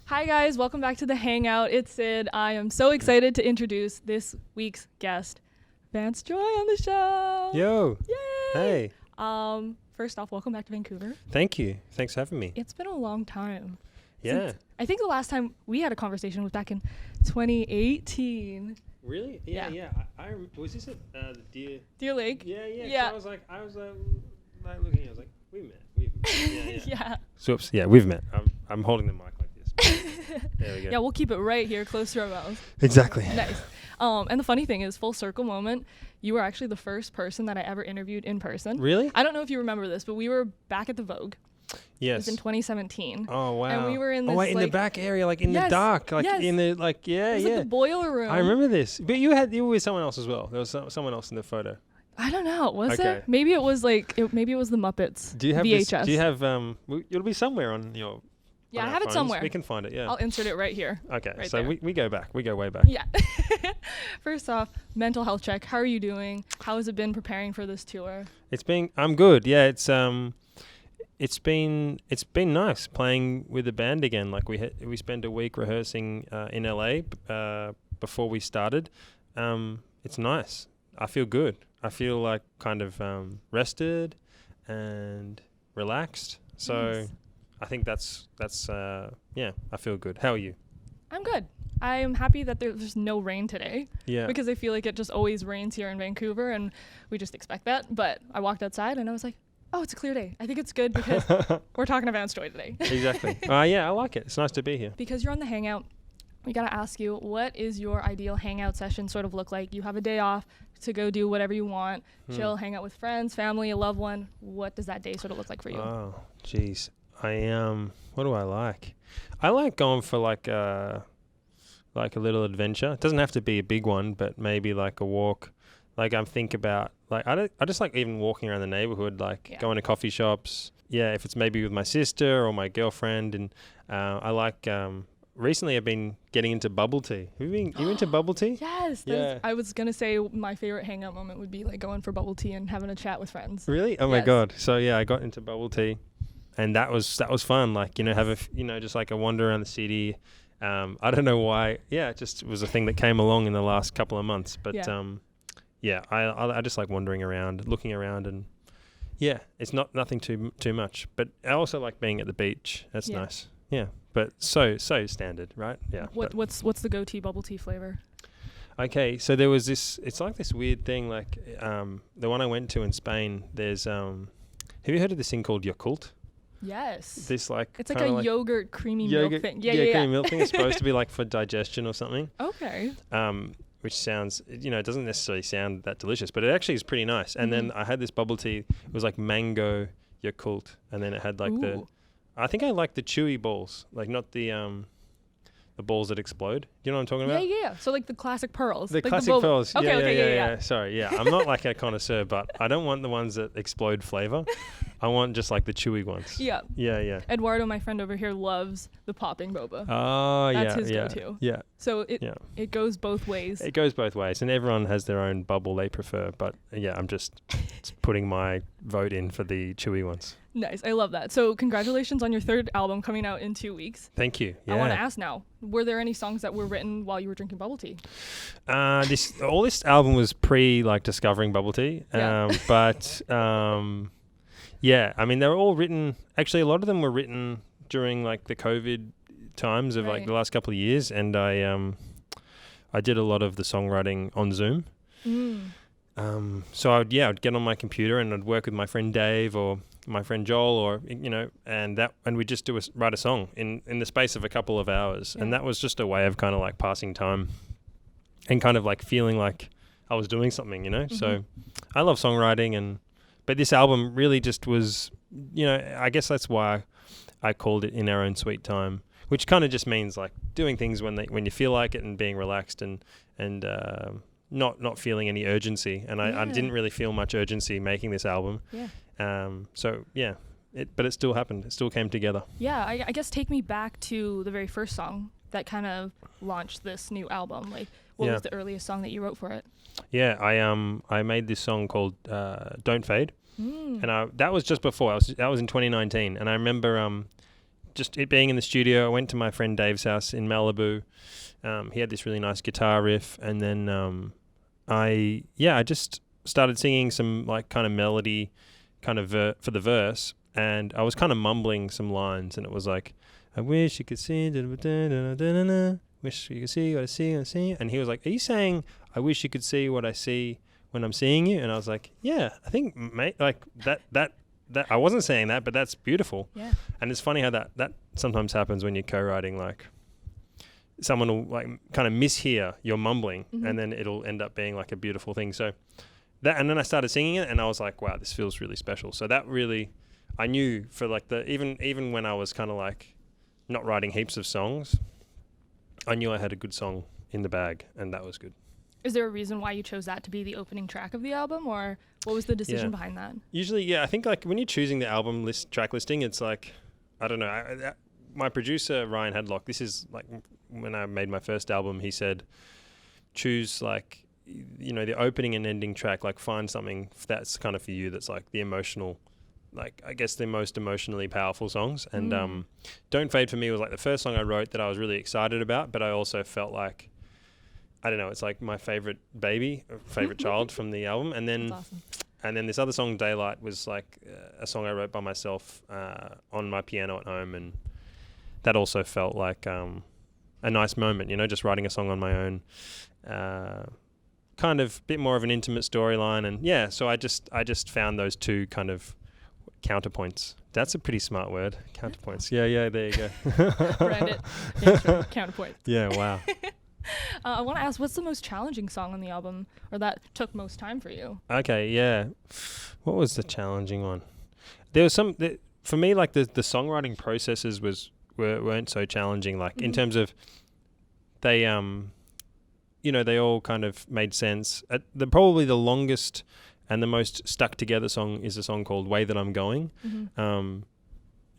Hi guys, welcome back to the Hangout. It's Syd. I am so excited to introduce this week's guest, Vance Joy on the show. Yo. Yay! Hey. First off, welcome back to Vancouver. Thank you. Thanks for having me. It's been a long time. Yeah. I think the last time we had a conversation was back in 2018. Really? Yeah. I was this at the Deer Lake? Yeah. I was like looking. I was like, we've met. Yeah. Yeah. So, oops. Yeah, we've met. I'm holding the mic like this. There we go. Yeah, we'll keep it right here close to our mouths. Exactly. Nice. And the funny thing is, full circle moment, you were actually the first person that I ever interviewed in person. Really? I don't know if you remember this, but we were back at the Vogue. Yes. It was in 2017. Oh wow. And we were in this in the back area, like in the dark, like in the It was like the boiler room. I remember this. But you were with someone else as well. There was someone else in the photo. I don't know. Was Okay. it? Maybe it was maybe it was the Muppets. Do you have VHS? Do you have it'll be somewhere on your Yeah, on I our have it phones. somewhere. We can find it. Yeah. I'll insert it right here. Okay. Right So there. we go back. We go way back. Yeah. First off, mental health check. How are you doing? How has it been preparing for this tour? I'm good. Yeah, it's been nice playing with the band again. Like we spent a week rehearsing in LA before we started. It's nice. I feel good. I feel like kind of rested and relaxed. So Nice. I think that's I feel good. How are you? I'm good. I am happy that there's no rain today. Yeah. Because I feel like it just always rains here in Vancouver and we just expect that. But I walked outside and I was like, oh, it's a clear day. I think it's good because we're talking to Vance Joy today. Exactly. Yeah, I like it. It's nice to be here. Because you're on the Hangout, we got to ask you, what is your ideal Hangout session sort of look like? You have a day off to go do whatever you want, chill, hang out with friends, family, a loved one. What does that day sort of look like for you? Oh, jeez. What do I like? I like going for like a little adventure. It doesn't have to be a big one, but maybe like a walk. Like I just like even walking around the neighborhood, like going to coffee shops. Yeah, if it's maybe with my sister or my girlfriend. And I like, recently I've been getting into bubble tea. You into bubble tea? Yes. Yeah. I was going to say my favorite Hangout moment would be like going for bubble tea and having a chat with friends. Really? Oh my Yes. God. So yeah, I got into bubble tea and that was fun. Like, just like a wander around the city. I don't know why. Yeah, it just was a thing that came along in the last couple of months. But I just like wandering around, looking around, and it's nothing too much. But I also like being at the beach. That's nice. Yeah, but so standard, right? Yeah. What's the go-to bubble tea flavor? Okay, so there was this. It's like this weird thing, like the one I went to in Spain. There's have you heard of this thing called Yakult? Yes. This like It's like a yogurt creamy milk thing. Yeah. creamy milk thing. It's supposed to be like for digestion or something. Okay. Which sounds, it doesn't necessarily sound that delicious, but it actually is pretty nice. And then I had this bubble tea. It was like mango Yakult, and then it had like I think I like the chewy balls, like not the balls that explode. Do you know what I'm talking about? Yeah. So like the classic pearls. The like classic pearls. Okay, yeah. Sorry, yeah. I'm not like a connoisseur, but I don't want the ones that explode flavor. I want just like the chewy ones. Yeah. Yeah. Eduardo, my friend over here, loves the popping boba. Oh, yeah. That's his go-to. Yeah. So it goes both ways. It goes both ways, and everyone has their own bubble they prefer. But yeah, I'm just putting my vote in for the chewy ones. Nice. I love that. So congratulations on your third album coming out in 2 weeks. Thank you. Yeah. I want to ask now, were there any songs that were written while you were drinking bubble tea? This album was discovering bubble tea. But I mean, they were all written. Actually, a lot of them were written during like the COVID times of like the last couple of years, and I did a lot of the songwriting on Zoom. So I'd get on my computer and I'd work with my friend Dave or my friend Joel, or and we'd just write a song in the space of a couple of hours, and that was just a way of kind of like passing time and kind of like feeling like I was doing something, So I love songwriting, but this album really just was, I guess that's why I called it In Our Own Sweet Time, which kind of just means like doing things when you feel like it and being relaxed and not feeling any urgency. And I didn't really feel much urgency making this album. Yeah. But it still happened. It still came together. Yeah, I guess take me back to the very first song that kind of launched this new album. Like, what was the earliest song that you wrote for it? Yeah, I made this song called Don't Fade. And that was just before. That was in 2019. And I remember just it being in the studio, I went to my friend Dave's house in Malibu. He had this really nice guitar riff, and then I just started singing some like kind of melody, kind of for the verse, and I was kind of mumbling some lines, and it was like, I wish you could see, wish you could see what I see, and he was like, are you saying I wish you could see what I see when I'm seeing you? And I was like, yeah, I think like that I wasn't saying that, but that's beautiful. Yeah. And it's funny how that sometimes happens when you're co-writing, like someone will like kind of mishear your mumbling, and then it'll end up being like a beautiful thing. So that, and then I started singing it, and I was like, wow, this feels really special. So that really, I knew for like even when I was kind of like not writing heaps of songs, I knew I had a good song in the bag, and that was good. Is there a reason why you chose that to be the opening track of the album, or what was the decision behind that? Usually, yeah, I think like when you're choosing the album track listing, it's like, I don't know. My producer, Ryan Hadlock, this is like when I made my first album, he said, choose like, you know, the opening and ending track, like find something that's kind of for you that's like the emotional, like I guess the most emotionally powerful songs. And Don't Fade for me was like the first song I wrote that I was really excited about, but I also felt like, I don't know, it's like my favorite child from the album. And then That's awesome. And then this other song, Daylight, was like a song I wrote by myself on my piano at home, and that also felt like a nice moment, you know, just writing a song on my own, kind of bit more of an intimate storyline. And yeah, so I just found those two kind of counterpoints. That's a pretty smart word, counterpoints. Yeah, there you go. Brand it. Yeah, sure. Counterpoint. Yeah, wow. I want to ask, what's the most challenging song on the album, or that took most time for you? Okay, yeah. What was the challenging one? There was some, for me, like the songwriting processes weren't so challenging, like in terms of they, you know, they all kind of made sense. Probably the longest and the most stuck together song is a song called Way That I'm Going.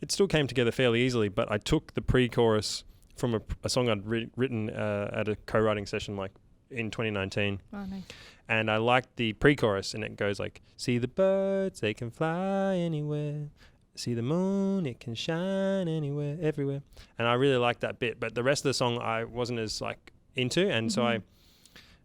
It still came together fairly easily, but I took the pre-chorus from a song I'd written at a co-writing session like in 2019. Oh, nice. And I liked the pre-chorus, and it goes like, see the birds, they can fly anywhere. See the moon, it can shine anywhere, everywhere. And I really liked that bit, but the rest of the song I wasn't as like into. And so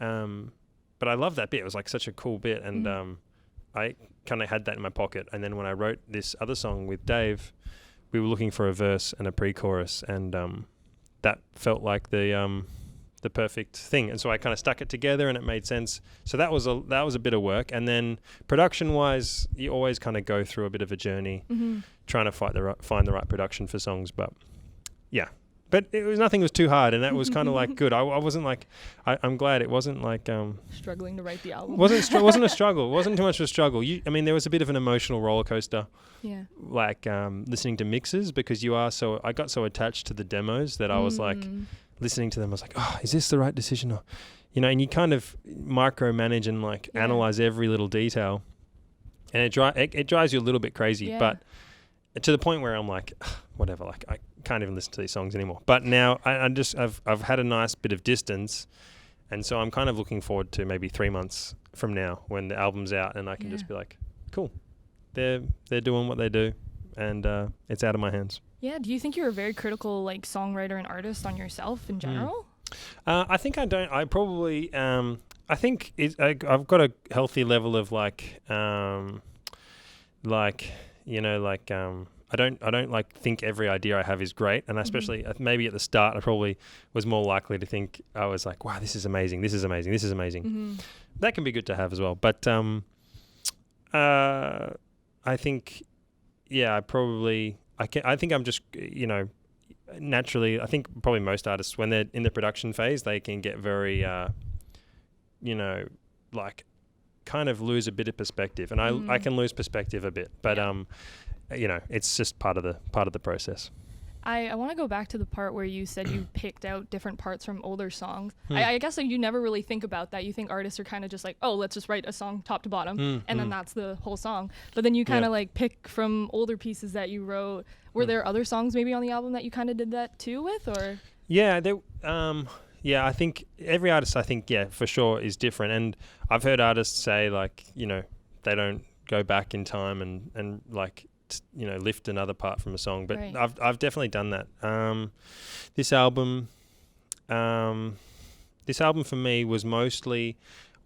but I love that bit. It was like such a cool bit. And I kind of had that in my pocket. And then when I wrote this other song with Dave, we were looking for a verse and a pre-chorus, and that felt like the perfect thing. And so I kind of stuck it together, and it made sense. So that was a bit of work. And then production wise, you always kind of go through a bit of a journey trying to find the right production for songs. But yeah, but nothing was too hard, and that was kind of like good. I wasn't like, I'm glad it wasn't like struggling to write the album. wasn't a struggle. It wasn't too much of a struggle. I mean, there was a bit of an emotional roller coaster. Yeah. Like listening to mixes, because I got so attached to the demos that I was like listening to them. I was like, oh, is this the right decision? Or, you know, and you kind of micromanage and like analyze every little detail, and it drives you a little bit crazy. Yeah. But to the point where I'm like, whatever. Like I can't even listen to these songs anymore. But now I've had a nice bit of distance, and so I'm kind of looking forward to maybe 3 months from now when the album's out, and I can just be like, cool. They're doing what they do, and it's out of my hands. Yeah. Do you think you're a very critical like songwriter and artist on yourself in general? I think I don't. I probably. I think I've got a healthy level of like you know, like I don't like think every idea I have is great, and especially maybe at the start I probably was more likely to think, I was like, wow, this is amazing. That can be good to have as well, but I think, yeah, I think I'm just, you know, naturally, I think probably most artists, when they're in the production phase, they can get very, you know, like kind of lose a bit of perspective, and I can lose perspective a bit, but you know, it's just part of the process. I want to go back to the part where you said you picked out different parts from older songs. I guess you never really think about that. You think artists are kind of just like, oh, let's just write a song top to bottom, and then that's the whole song. But then you kind of like pick from older pieces that you wrote. Were there other songs maybe on the album that you kind of did that too with, or? Yeah, I think every artist, for sure is different. And I've heard artists say, like, you know, they don't go back in time and like lift another part from a song. But Right. I've definitely done that. This album for me was mostly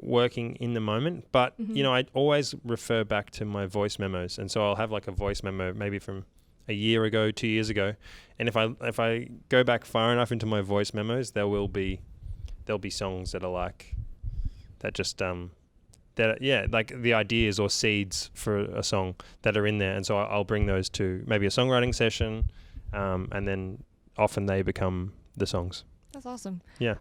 working in the moment, but I always refer back to my voice memos, and so I'll have like a voice memo maybe from a year ago, 2 years ago, and if I go back far enough into my voice memos, there'll be songs that are like that, just like the ideas or seeds for a song that are in there, and so I'll bring those to maybe a songwriting session, and then often they become the songs. That's awesome. Yeah.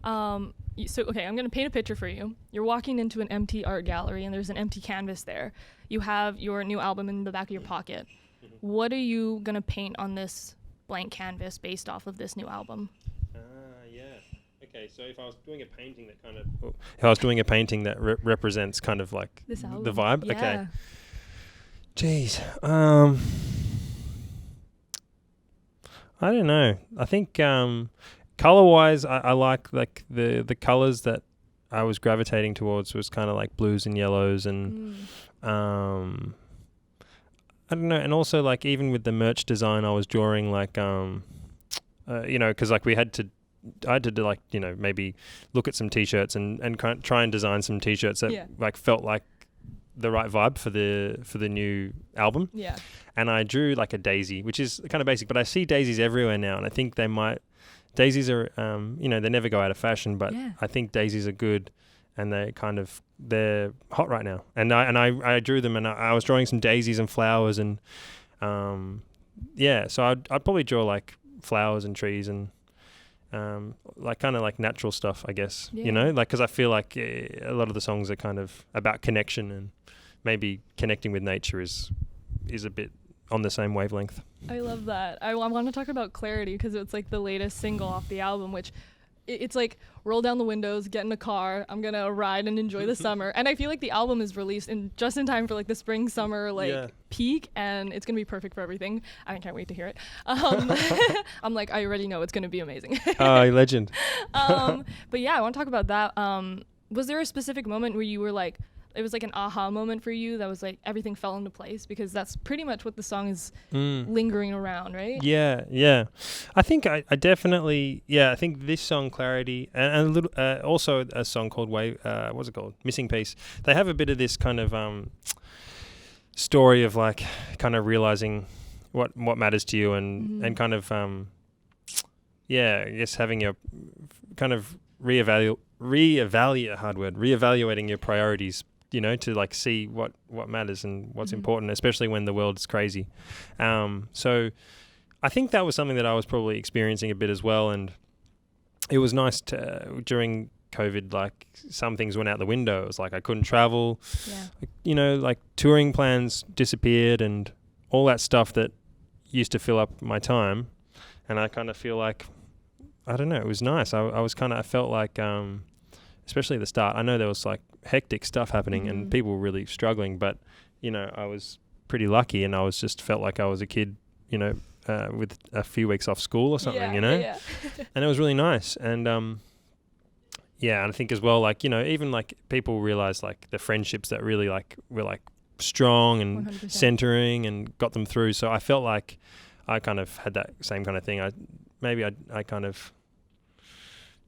So, okay, I'm going to paint a picture for you. You're walking into an empty art gallery, and there's an empty canvas there. You have your new album in the back of your pocket. What are you going to paint on this blank canvas based off of this new album? Yeah. Okay, so if I was doing a painting that represents kind of like This album. the vibe. Yeah. Okay. Jeez. I don't know. I think color-wise, I like the colors that I was gravitating towards was kind of like blues and yellows, and I don't know. And also, like, even with the merch design, I was drawing like because like I had to do, like, maybe look at some t-shirts and try and design some t-shirts that like felt like the right vibe for the new album. Yeah. And I drew like a daisy, which is kind of basic, but I see daisies everywhere now, and I think daisies are they never go out of fashion, but I think daisies are good, and they're hot right now. And I drew them, and I was drawing some daisies and flowers, and so I'd probably draw like flowers and trees and like kind of like natural stuff, I guess. Like, because I feel like a lot of the songs are kind of about connection, and maybe connecting with nature is a bit on the same wavelength. I love that. I want to talk about Clarity, because it's like the latest single off the album, which it's like roll down the windows, get in a car, I'm gonna ride and enjoy the summer. And I feel like the album is released just in time for like the spring summer peak, and it's gonna be perfect for everything. I can't wait to hear it. I'm like, I already know it's gonna be amazing. Oh, legend. But yeah, I want to talk about that. Was there a specific moment where you were like, it was like an aha moment for you that was like everything fell into place? Because that's pretty much what the song is lingering around, right? Yeah. I think I definitely, I think this song, Clarity, and a little, also a song called what's it called? Missing Piece. They have a bit of this kind of story of like kind of realizing what matters to you, and kind of, I guess having your kind of reevaluating your priorities, to like see what matters and what's important, especially when the world is crazy. So I think that was something that I was probably experiencing a bit as well. And it was nice during COVID, like some things went out the window. It was like I couldn't travel, like touring plans disappeared and all that stuff that used to fill up my time. And I kind of feel like, I don't know, it was nice. I felt like, especially at the start, I know there was like hectic stuff happening and people were really struggling, but I was pretty lucky, and I was just felt like I was a kid, with a few weeks off school or something, and it was really nice. And and I think as well, like, even like people realize like the friendships that really like were like strong and 100%. centering and got them through. So I felt like I kind of had that same kind of thing. I kind of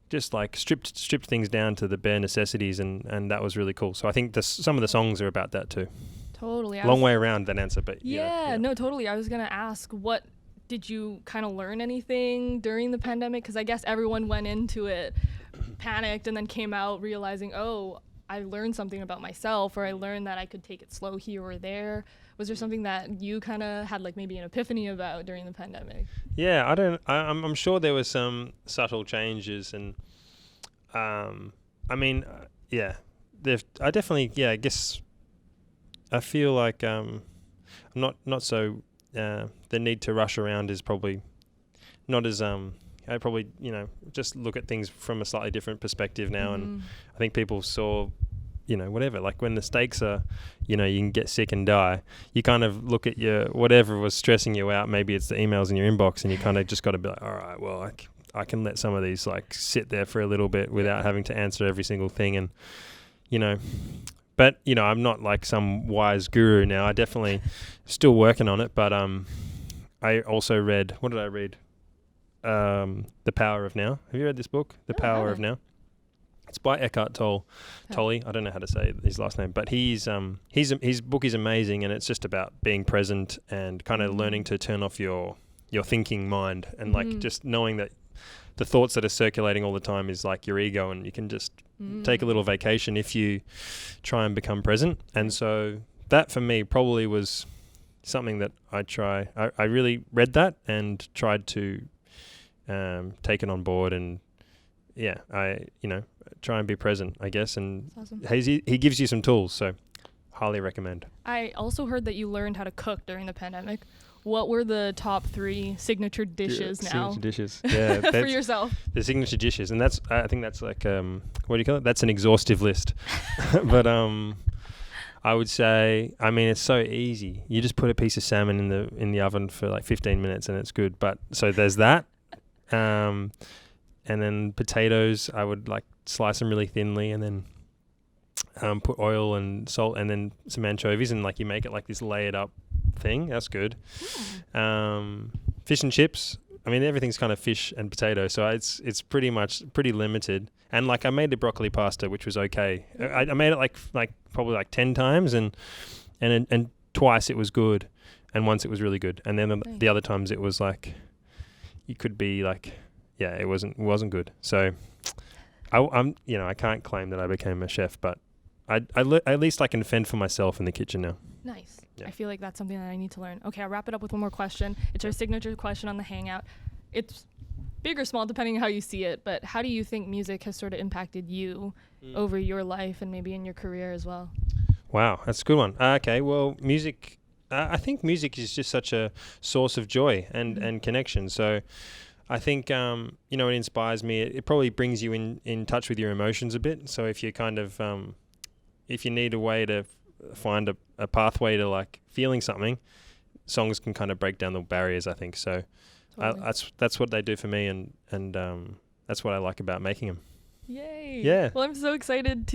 just like stripped things down to the bare necessities, and that was really cool. So I think some of the songs are about that too. Totally. Long way around that answer, but no, totally. I was gonna ask, what did you kind of learn anything during the pandemic? Because I guess everyone went into it panicked and then came out realizing, oh, I learned something about myself, or I learned that I could take it slow here or there. Was there something that you kind of had like maybe an epiphany about during the pandemic? Yeah, I'm sure there was some subtle changes, and I guess I feel like I'm not so the need to rush around is probably not as I probably just look at things from a slightly different perspective now, and I think people saw whatever, like when the stakes are, you can get sick and die, you kind of look at your whatever was stressing you out. Maybe it's the emails in your inbox, and you kind of just got to be like, all right, well, I can let some of these like sit there for a little bit without having to answer every single thing. And, But, you know, I'm not like some wise guru now. I definitely still working on it. But I also read, what did I read? The Power of Now. Have you read this book? The Power of Now. It's by Eckhart Tolle. I don't know how to say his last name, but his book is amazing, and it's just about being present and kind of learning to turn off your thinking mind, and like just knowing that the thoughts that are circulating all the time is like your ego, and you can just take a little vacation if you try and become present. And so that for me probably was something that I really read that and tried to take it on board, and I try and be present, I guess. And awesome. he gives you some tools, so highly recommend. I also heard that you learned how to cook during the pandemic. What were the top 3 signature dishes now? Signature dishes, yeah. For yourself. The signature dishes, and I think that's like, what do you call it? That's an exhaustive list. But I would say, I mean, it's so easy. You just put a piece of salmon in the oven for like 15 minutes and it's good. But so there's that. And then potatoes, I would like slice them really thinly, and then put oil and salt, and then some anchovies, and like you make it like this layered up thing. That's good. Fish and chips. I mean, everything's kind of fish and potato, so it's pretty limited. And like I made the broccoli pasta, which was okay. I made it like probably like 10 times, and twice it was good, and once it was really good, and then the other times it was like, you could be like, yeah, it wasn't good. So I can't claim that I became a chef, but at least I can fend for myself in the kitchen now. Nice. Yeah. I feel like that's something that I need to learn. Okay, I'll wrap it up with one more question. It's our signature question on the Hangout. It's big or small depending on how you see it, but how do you think music has sort of impacted you over your life and maybe in your career as well? Wow, that's a good one. Okay, well, music, I think music is just such a source of joy and connection. So I think, it inspires me. It probably brings you in touch with your emotions a bit. So if you kind of, if you need a way to find a pathway to like feeling something, songs can kind of break down the barriers, I think. So totally. That's what they do for me, and that's what I like about making them. Yay. Yeah. Well, I'm so excited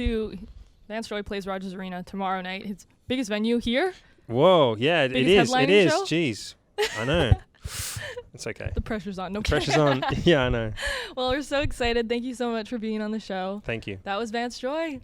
Vance Joy plays Rogers Arena tomorrow night. His biggest venue here. Whoa, yeah, it is. It is. Show? Jeez. I know. It's okay. The pressure's on. No pressure's on. Yeah, I know. Well, we're so excited. Thank you so much for being on the show. Thank you. That was Vance Joy.